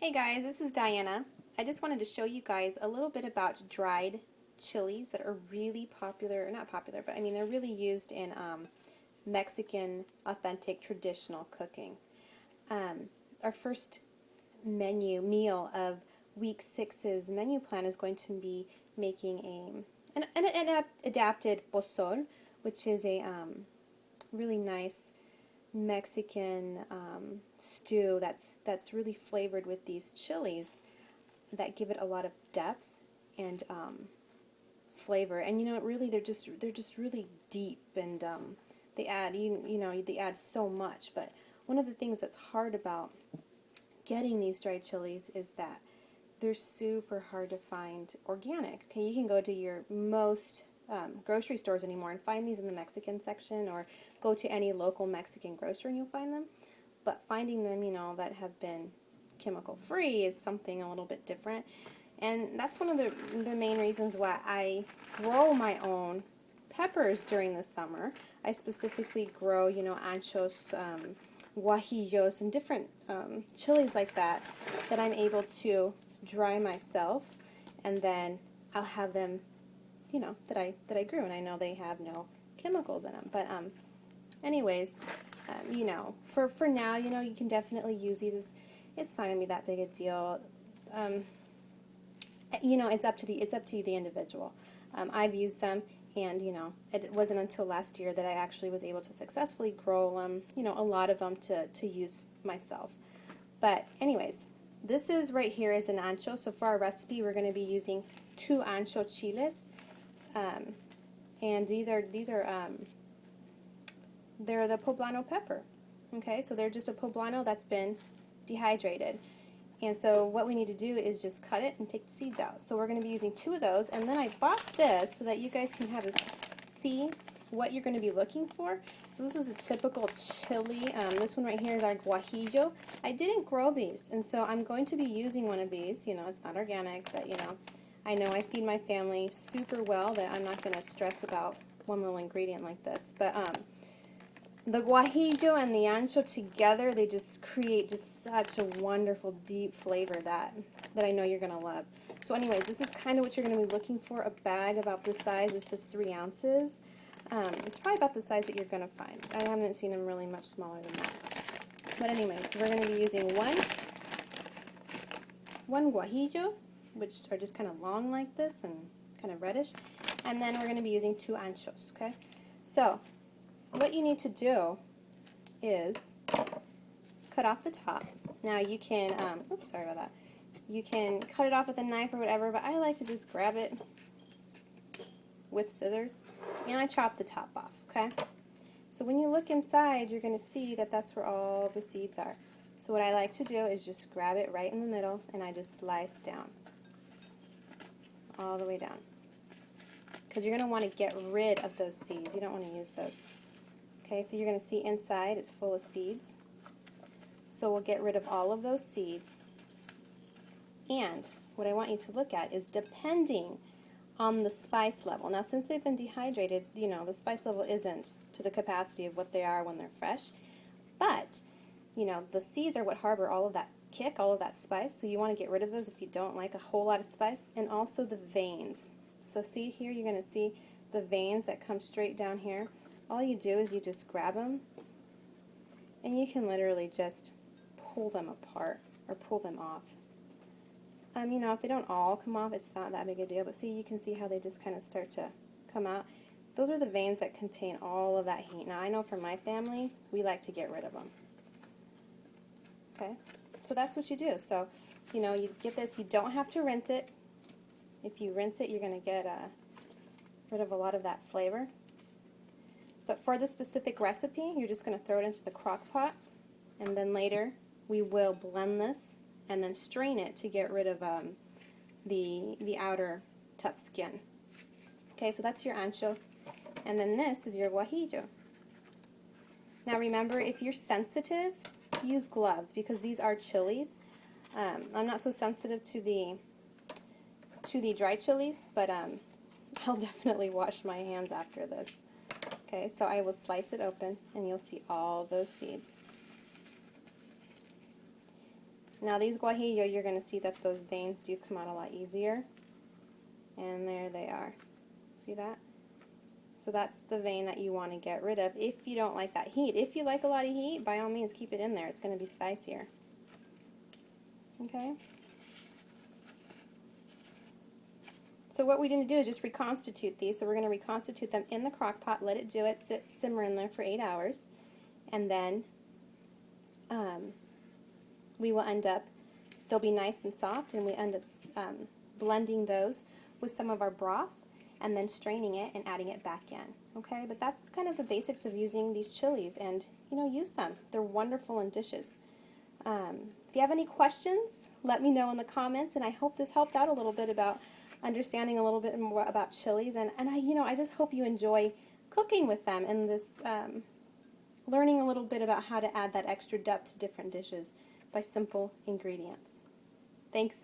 Hey guys, this is Diana. I just wanted to show you guys a little bit about dried chilies that are really popular, or not popular, but I mean they're really used in Mexican authentic traditional cooking. Our first meal of week six's menu plan is going to be making an adapted pozol, which is a really nice Mexican stew that's really flavored with these chilies that give it a lot of depth and flavor. And really they're just really deep, and they add so much. But one of the things that's hard about getting these dried chilies is that they're super hard to find organic. Okay, you can go to your most grocery stores anymore and find these in the Mexican section, or go to any local Mexican grocery and you'll find them. But finding them, that have been chemical free is something a little bit different. And that's one of the main reasons why I grow my own peppers during the summer. I specifically grow, anchos, guajillos, and different chilies like that I'm able to dry myself, and then I'll have them, that I grew, and I know they have no chemicals in them. But anyways, for now, you can definitely use these. It's not gonna be that big a deal. It's up to the individual. I've used them, and it wasn't until last year that I actually was able to successfully grow a lot of them to use myself. But anyways, this is right here is an ancho. So for our recipe, we're going to be using 2 ancho chiles, and these are they're the poblano pepper. Okay, so they're just a poblano that's been dehydrated. And so what we need to do is just cut it and take the seeds out. So we're going to be using 2 of those, and then I bought this so that you guys can see what you're going to be looking for. So this is a typical chili. This one right here is our guajillo. I didn't grow these, and so I'm going to be using one of these. It's not organic, but I know I feed my family super well, that I'm not going to stress about one little ingredient like this. But the guajillo and the ancho together, they just create just such a wonderful deep flavor that I know you're going to love. So anyways, this is kind of what you're going to be looking for. A bag about this size. This is 3 ounces. It's probably about the size that you're going to find. I haven't seen them really much smaller than that. But anyways, we're going to be using one guajillo, which are just kind of long like this and kind of reddish. And then we're going to be using 2 anchos, okay? So what you need to do is cut off the top. Now you can, oops, sorry about that. You can cut it off with a knife or whatever, but I like to just grab it with scissors, and I chop the top off, okay? So when you look inside, you're going to see that that's where all the seeds are. So what I like to do is just grab it right in the middle, and I just slice down, all the way down. Because you're going to want to get rid of those seeds. You don't want to use those. Okay, so you're going to see inside it's full of seeds. So we'll get rid of all of those seeds. And what I want you to look at is, depending on the spice level. Now, since they've been dehydrated, the spice level isn't to the capacity of what they are when they're fresh. But, the seeds are what harbor all of that kick, all of that spice. So you want to get rid of those if you don't like a whole lot of spice. And also the veins. So see here, you're going to see the veins that come straight down here. All you do is you just grab them, and you can literally just pull them apart or pull them off. If they don't all come off, it's not that big a deal, but see, you can see how they just kind of start to come out. Those are the veins that contain all of that heat. Now, I know for my family, we like to get rid of them. Okay? So that's what you do. So, you get this. You don't have to rinse it. If you rinse it, you're going to get rid of a lot of that flavor. But for this specific recipe, you're just going to throw it into the crock pot, and then later we will blend this and then strain it to get rid of the outer tough skin. Okay, so that's your ancho, and then this is your guajillo. Now remember, if you're sensitive, use gloves, because these are chilies. I'm not so sensitive to the dry chilies, but I'll definitely wash my hands after this. Okay, so I will slice it open, and you'll see all those seeds. Now these guajillo, you're going to see that those veins do come out a lot easier. And there they are. See that? So that's the vein that you want to get rid of if you don't like that heat. If you like a lot of heat, by all means keep it in there. It's going to be spicier. Okay? So what we're going to do is just reconstitute these. So we're going to reconstitute them in the crock pot, let it do it, simmer in there for 8 hours, and then we will end up, they'll be nice and soft, and we end up blending those with some of our broth and then straining it and adding it back in. Okay, but that's kind of the basics of using these chilies, and use them. They're wonderful in dishes. If you have any questions, let me know in the comments, and I hope this helped out a little bit about understanding a little bit more about chilies, and I just hope you enjoy cooking with them and this learning a little bit about how to add that extra depth to different dishes by simple ingredients. Thanks.